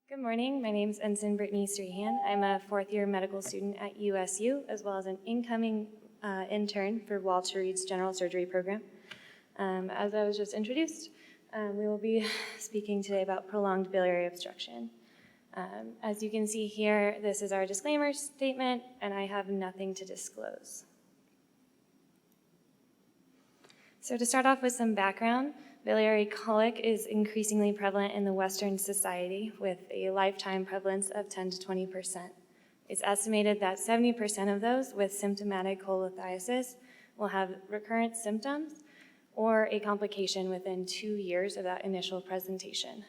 Good morning. My name is Ensign Brittany Strahan. I'm a fourth-year medical student at USU, as well as an incoming intern for Walter Reed's general surgery program. As I was just introduced, we will be speaking today about prolonged biliary obstruction. As you can see here, this is our disclaimer statement, and I have nothing to disclose. So to start off with some background, biliary colic is increasingly prevalent in the Western society with a lifetime prevalence of 10 to 20%. It's estimated that 70% of those with symptomatic cholelithiasis will have recurrent symptoms or a complication within 2 years of that initial presentation.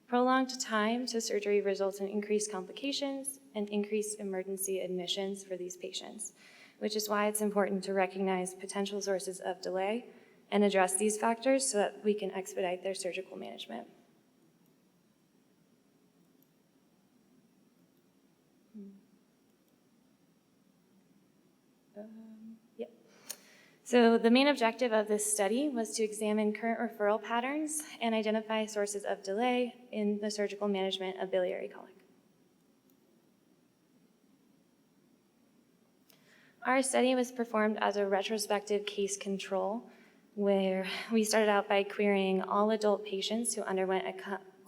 Prolonged time to surgery results in increased complications and increased emergency admissions for these patients, which is why it's important to recognize potential sources of delay and address these factors so that we can expedite their surgical management. So the main objective of this study was to examine current referral patterns and identify sources of delay in the surgical management of biliary colic. Our study was performed as a retrospective case control, where we started out by querying all adult patients who underwent a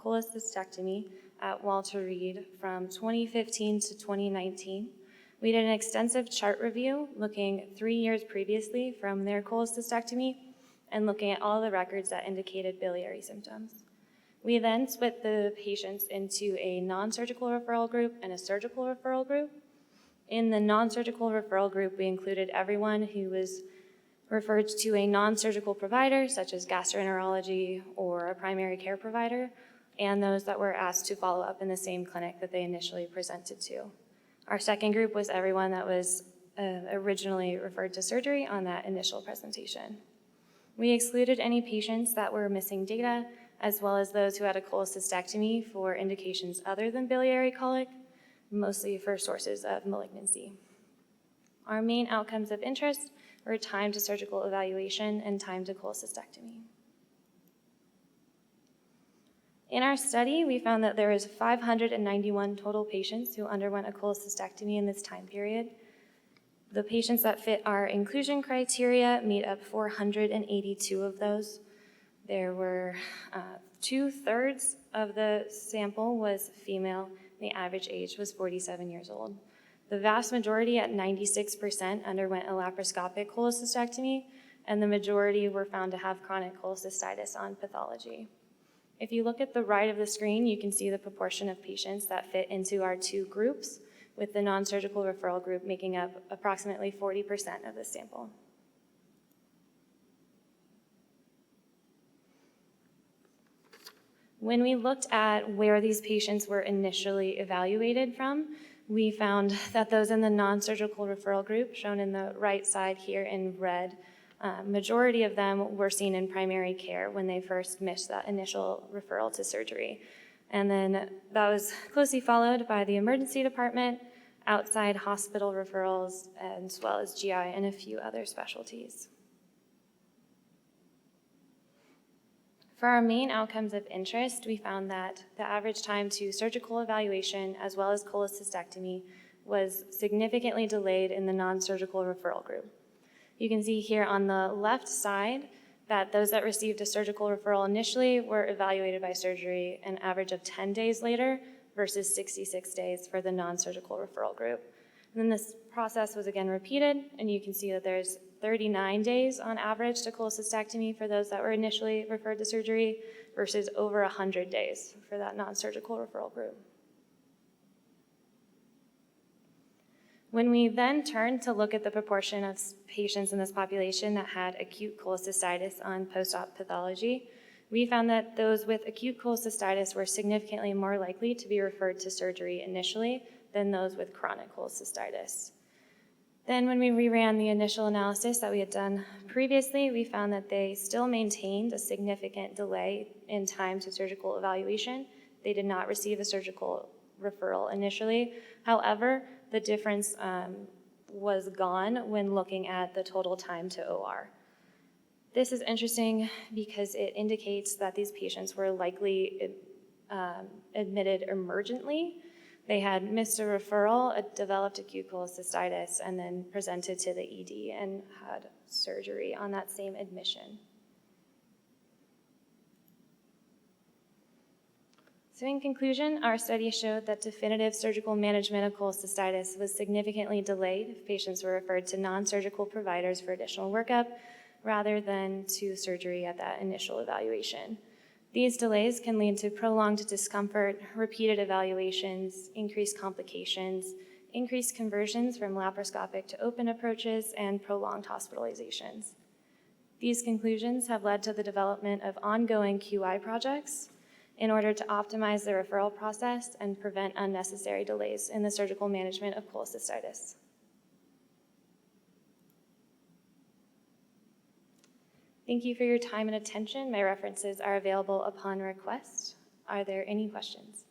cholecystectomy at Walter Reed from 2015 to 2019. We did an extensive chart review looking 3 years previously from their cholecystectomy and looking at all the records that indicated biliary symptoms. We then split the patients into a non-surgical referral group and a surgical referral group. In the non-surgical referral group, we included everyone who was referred to a non-surgical provider, such as gastroenterology or a primary care provider, and those that were asked to follow up in the same clinic that they initially presented to. Our second group was everyone that was originally referred to surgery on that initial presentation. We excluded any patients that were missing data, as well as those who had a cholecystectomy for indications other than biliary colic, mostly for sources of malignancy. Our main outcomes of interest were time to surgical evaluation and time to cholecystectomy. In our study, we found that there was 591 total patients who underwent a cholecystectomy in this time period. The patients that fit our inclusion criteria made up 482 of those. There were 2/3 of the sample was female. The average age was 47 years old. The vast majority, at 96%, underwent a laparoscopic cholecystectomy, and the majority were found to have chronic cholecystitis on pathology. If you look at the right of the screen, you can see the proportion of patients that fit into our two groups, with the non-surgical referral group making up approximately 40% of the sample. When we looked at where these patients were initially evaluated from, we found that those in the non-surgical referral group, shown in the right side here in red, majority of them were seen in primary care when they first missed that initial referral to surgery. And then that was closely followed by the emergency department, outside hospital referrals, as well as GI and a few other specialties. For our main outcomes of interest, we found that the average time to surgical evaluation as well as cholecystectomy was significantly delayed in the non-surgical referral group. You can see here on the left side that those that received a surgical referral initially were evaluated by surgery an average of 10 days later versus 66 days for the non-surgical referral group. And then this process was again repeated, and you can see that there's 39 days on average to cholecystectomy for those that were initially referred to surgery versus over 100 days for that non-surgical referral group. When we then turned to look at the proportion of patients in this population that had acute cholecystitis on post-op pathology, we found that those with acute cholecystitis were significantly more likely to be referred to surgery initially than those with chronic cholecystitis. Then when we reran the initial analysis that we had done previously, we found that they still maintained a significant delay in time to surgical evaluation. They did not receive a surgical referral initially. However, the difference was gone when looking at the total time to OR. This is interesting because it indicates that these patients were likely admitted emergently. They had missed a referral, developed acute cholecystitis, and then presented to the ED and had surgery on that same admission. So in conclusion, our study showed that definitive surgical management of cholecystitis was significantly delayed if patients were referred to non-surgical providers for additional workup rather than to surgery at that initial evaluation. These delays can lead to prolonged discomfort, repeated evaluations, increased complications, increased conversions from laparoscopic to open approaches, and prolonged hospitalizations. These conclusions have led to the development of ongoing QI projects in order to optimize the referral process and prevent unnecessary delays in the surgical management of cholecystitis. Thank you for your time and attention. My references are available upon request. Are there any questions?